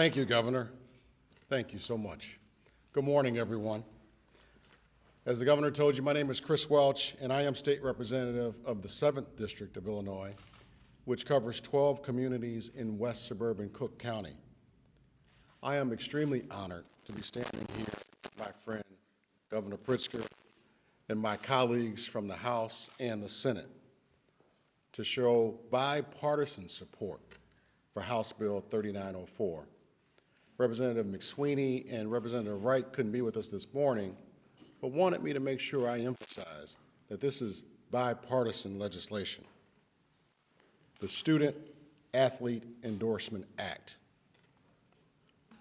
Thank you, Governor. Thank you so much. Good morning, everyone. As the Governor told you, my name is Chris Welch, and I am State Representative of the 7th District of Illinois, which covers 12 communities in West suburban Cook County. I am extremely honored to be standing here with my friend, Governor Pritzker, and my colleagues from the House and the Senate to show bipartisan support for House Bill 3904. Representative McSweeney and Representative Wright couldn't be with us this morning, but wanted me to make sure I emphasize that this is bipartisan legislation. The Student Athlete Endorsement Act.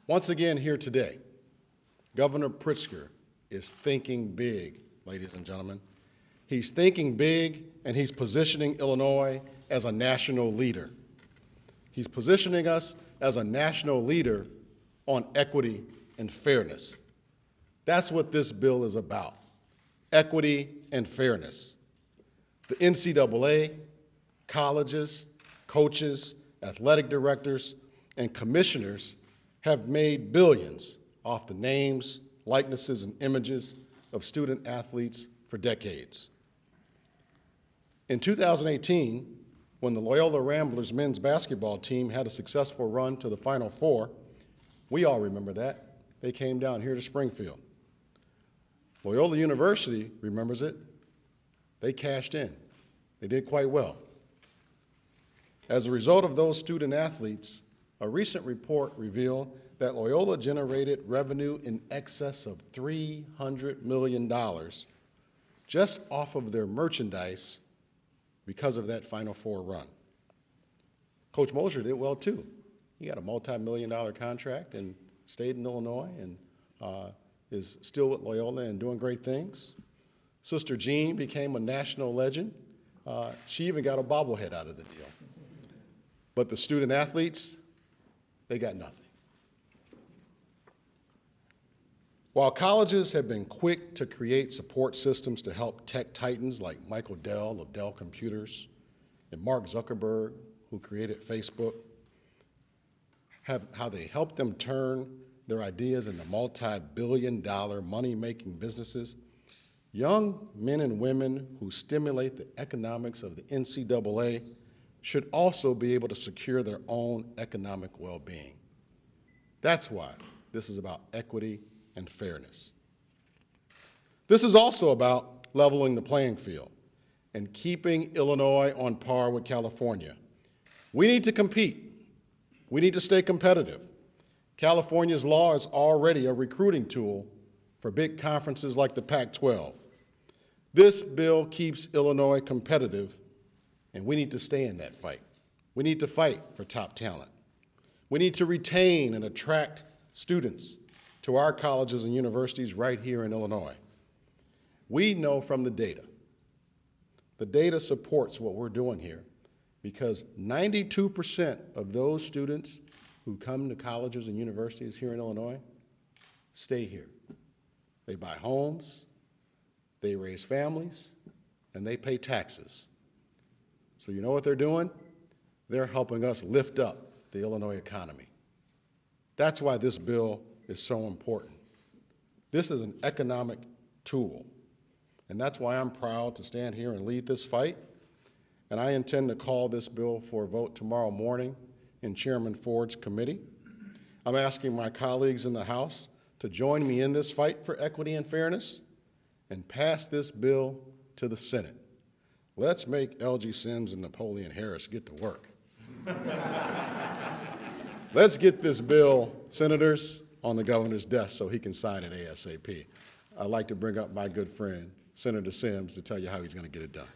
Once again here today, Governor Pritzker is thinking big, ladies and gentlemen. He's thinking big, and he's positioning Illinois as a national leader. He's positioning us as a national leader on equity and fairness. That's what this bill is about, equity and fairness. The NCAA, colleges, coaches, athletic directors, and commissioners have made billions off the names, likenesses, and images of student athletes for decades. In 2018, when the Loyola Ramblers men's basketball team had a successful run to the Final Four, we all remember that. They came down here to Springfield. Loyola University remembers it. They cashed in. They did quite well. As a result of those student athletes, a recent report revealed that Loyola generated revenue in excess of $300 million just off of their merchandise because of that Final Four run. Coach Mosher did well too. He got a multi-million-dollar contract and stayed in Illinois and is still with Loyola and doing great things. Sister Jean became a national legend. She even got a bobblehead out of the deal. But the student athletes, they got nothing. While colleges have been quick to create support systems to help tech titans like Michael Dell of Dell Computers and Mark Zuckerberg, who created Facebook, how they helped them turn their ideas into multi-billion-dollar money-making businesses, young men and women who stimulate the economics of the NCAA should also be able to secure their own economic well-being. That's why this is about equity and fairness. This is also about leveling the playing field and keeping Illinois on par with California. We need to compete. We need to stay competitive. California's law is already a recruiting tool for big conferences like the Pac-12. This bill keeps Illinois competitive, and we need to stay in that fight. We need to fight for top talent. We need to retain and attract students to our colleges and universities right here in Illinois. We know from the data supports what we're doing here, because 92% of those students who come to colleges and universities here in Illinois stay here. They buy homes, they raise families, and they pay taxes. So you know what they're doing? They're helping us lift up the Illinois economy. That's why this bill is so important. This is an economic tool, and that's why I'm proud to stand here and lead this fight. And I intend to call this bill for a vote tomorrow morning in Chairman Ford's committee. I'm asking my colleagues in the House to join me in this fight for equity and fairness and pass this bill to the Senate. Let's make L.G. Sims and Napoleon Harris get to work. Let's get this bill, senators, on the governor's desk so he can sign it ASAP. I'd like to bring up my good friend, Senator Sims, to tell you how he's going to get it done.